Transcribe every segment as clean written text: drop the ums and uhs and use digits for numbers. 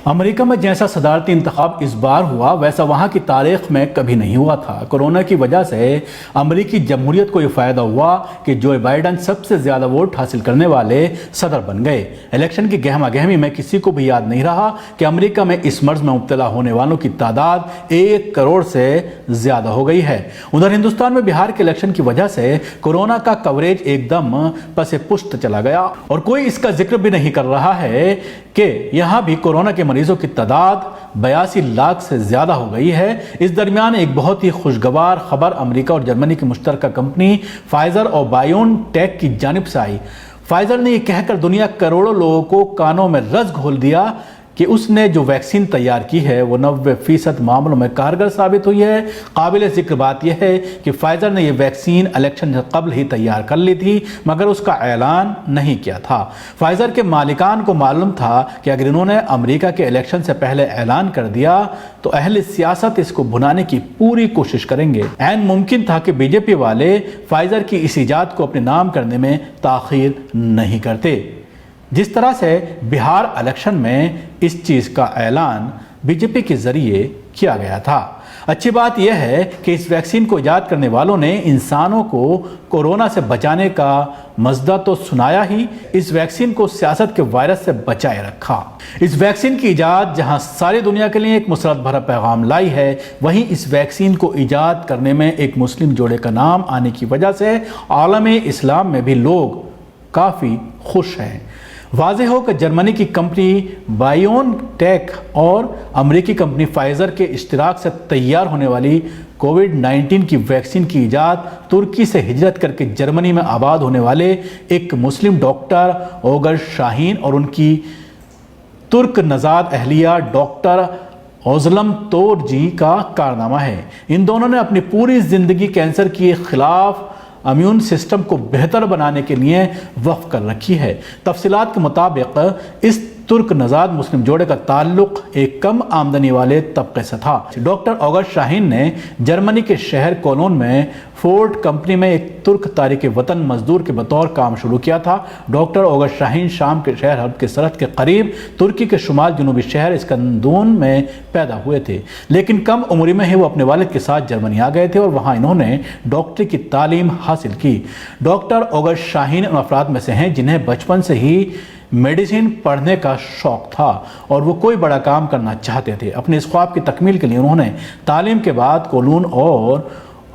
امریکہ میں جیسا صدارتی انتخاب اس بار ہوا ویسا وہاں کی تاریخ میں کبھی نہیں ہوا تھا۔ کورونا کی وجہ سے امریکی جمہوریت کو یہ فائدہ ہوا کہ جو بائیڈن سب سے زیادہ ووٹ حاصل کرنے والے صدر بن گئے۔ الیکشن کی گہما گہمی میں کسی کو بھی یاد نہیں رہا کہ امریکہ میں اس مرض میں مبتلا ہونے والوں کی تعداد 1 کروڑ سے زیادہ ہو گئی ہے۔ ادھر ہندوستان میں بہار کے الیکشن کی وجہ سے کورونا کا کوریج ایک دم پس پشت چلا گیا اور کوئی اس کا ذکر بھی نہیں کر رہا ہے کہ یہاں بھی کورونا کے مریضوں کی تعداد 82 لاکھ سے زیادہ ہو گئی ہے۔ اس درمیان ایک بہت ہی خوشگوار خبر امریکہ اور جرمنی کی مشترکہ کمپنی فائزر اور بائیون ٹیک کی جانب سے آئی۔ فائزر نے یہ کہہ کر دنیا کروڑوں لوگوں کو کانوں میں رس گھول دیا کہ اس نے جو ویکسین تیار کی ہے وہ 90% معاملوں میں کارگر ثابت ہوئی ہے۔ قابل ذکر بات یہ ہے کہ فائزر نے یہ ویکسین الیکشن سے قبل ہی تیار کر لی تھی مگر اس کا اعلان نہیں کیا تھا۔ فائزر کے مالکان کو معلوم تھا کہ اگر انہوں نے امریکہ کے الیکشن سے پہلے اعلان کر دیا تو اہل سیاست اس کو بھنانے کی پوری کوشش کریں گے۔ عین ممکن تھا کہ بی جے پی والے فائزر کی اس ایجاد کو اپنے نام کرنے میں تاخیر نہیں کرتے۔ جس طرح سے بہار الیکشن میں اس چیز کا اعلان بی جے پی کے ذریعے کیا گیا تھا۔ اچھی بات یہ ہے کہ اس ویکسین کو ایجاد کرنے والوں نے انسانوں کو کورونا سے بچانے کا مزدہ تو سنایا ہی، اس ویکسین کو سیاست کے وائرس سے بچائے رکھا۔ اس ویکسین کی ایجاد جہاں ساری دنیا کے لیے ایک مسرت بھرا پیغام لائی ہے، وہیں اس ویکسین کو ایجاد کرنے میں ایک مسلم جوڑے کا نام آنے کی وجہ سے عالم اسلام میں بھی لوگ کافی خوش ہیں۔ واضح ہو کہ جرمنی کی کمپنی بائیون ٹیک اور امریکی کمپنی فائزر کے اشتراک سے تیار ہونے والی کووڈ-19 کی ویکسین کی ایجاد ترکی سے ہجرت کر کے جرمنی میں آباد ہونے والے ایک مسلم ڈاکٹر اوگر شاہین اور ان کی ترک نژاد اہلیہ ڈاکٹر اوزلم تور جی کا کارنامہ ہے۔ ان دونوں نے اپنی پوری زندگی کینسر کے خلاف امیون سسٹم کو بہتر بنانے کے لیے وقف کر رکھی ہے۔ تفصیلات کے مطابق اس ترک نژاد مسلم جوڑے کا تعلق ایک کم آمدنی والے طبقے سے تھا۔ ڈاکٹر اوگر شاہین نے جرمنی کے شہر کولون میں فورڈ کمپنی میں ایک ترک تارک وطن مزدور کے بطور کام شروع کیا تھا۔ ڈاکٹر اوگر شاہین شام کے شہر حلب کے سرحد کے قریب ترکی کے شمال جنوبی شہر اسکندون میں پیدا ہوئے تھے، لیکن کم عمری میں ہی وہ اپنے والد کے ساتھ جرمنی آ گئے تھے اور وہاں انہوں نے ڈاکٹری کی تعلیم حاصل کی۔ ڈاکٹر اوگر شاہین ان افراد میں سے ہیں جنہیں بچپن سے ہی میڈیسن پڑھنے کا شوق تھا اور وہ کوئی بڑا کام کرنا چاہتے تھے۔ اپنے اس خواب کی تکمیل کے لیے انہوں نے تعلیم کے بعد کولون اور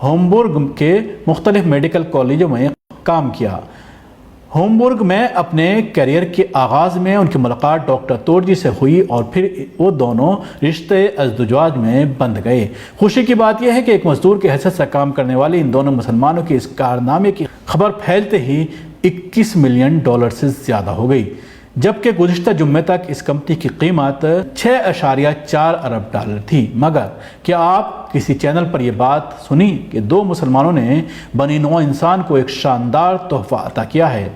ہومبورگ کے مختلف میڈیکل کالجوں میں کام کیا۔ ہومبورگ میں اپنے کیریئر کے آغاز میں ان کی ملاقات ڈاکٹر تور جی سے ہوئی اور پھر وہ دونوں رشتے ازدواج میں بندھ گئے۔ خوشی کی بات یہ ہے کہ ایک مزدور کی حیثیت سے کام کرنے والے ان دونوں مسلمانوں کی اس کارنامے کی خبر پھیلتے ہی 21 ملین ڈالر سے زیادہ ہو گئی، جبکہ گزشتہ جمعے تک اس کمپنی کی قیمت 6.4 ارب ڈالر تھی۔ مگر کیا آپ کسی چینل پر یہ بات سنی کہ 2 مسلمانوں نے بنی نوع انسان کو ایک شاندار تحفہ عطا کیا ہے؟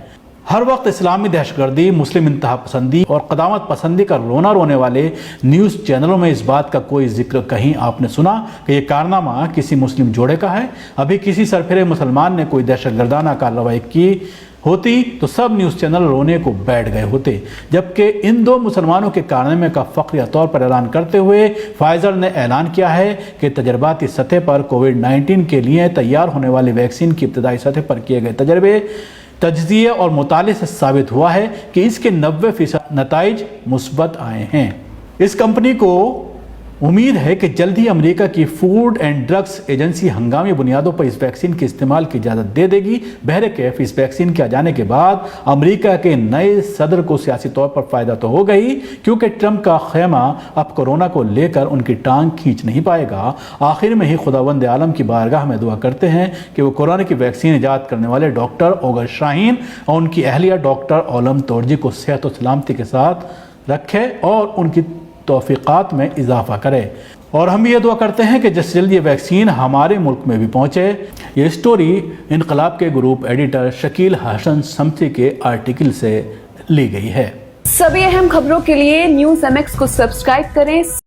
ہر وقت اسلامی دہشت گردی، مسلم انتہا پسندی اور قدامت پسندی کا رونا رونے والے نیوز چینلوں میں اس بات کا کوئی ذکر کہیں آپ نے سنا کہ یہ کارنامہ کسی مسلم جوڑے کا ہے؟ ابھی کسی سرفرے مسلمان نے کوئی دہشت گردانہ کارروائی کی ہوتی تو سب نیوز چینل رونے کو بیٹھ گئے ہوتے، جبکہ ان 2 مسلمانوں کے کارنامے کا فخریہ طور پر اعلان کرتے ہوئے فائزر نے اعلان کیا ہے کہ تجرباتی سطح پر کووڈ-19 کے لیے تیار ہونے والی ویکسین کی ابتدائی سطح پر کیے گئے تجربے، تجزیے اور مطالعے سے ثابت ہوا ہے کہ اس کے 90% نتائج مثبت آئے ہیں۔ اس کمپنی کو امید ہے کہ جلد ہی امریکہ کی فوڈ اینڈ ڈرگز ایجنسی ہنگامی بنیادوں پر اس ویکسین کے استعمال کی اجازت دے دے گی۔ بہرکیف اس ویکسین کے آ جانے کے بعد امریکہ کے نئے صدر کو سیاسی طور پر فائدہ تو ہوگا ہی، کیونکہ ٹرمپ کا خیمہ اب کورونا کو لے کر ان کی ٹانگ کھینچ نہیں پائے گا۔ آخر میں ہی خداوند عالم کی بارگاہ میں دعا کرتے ہیں کہ وہ کورونا کی ویکسین ایجاد کرنے والے ڈاکٹر اوگر شاہین اور ان کی اہلیہ ڈاکٹر اولم تورجی کو صحت و سلامتی کے ساتھ رکھے اور ان کی توفیقات میں اضافہ کرے، اور ہم بھی یہ دعا کرتے ہیں کہ جس جلد یہ ویکسین ہمارے ملک میں بھی پہنچے۔ یہ سٹوری انقلاب کے گروپ ایڈیٹر شکیل حسن سمتی کے آرٹیکل سے لی گئی ہے۔ سبھی اہم خبروں کے لیے نیوز MX کو سبسکرائب کریں۔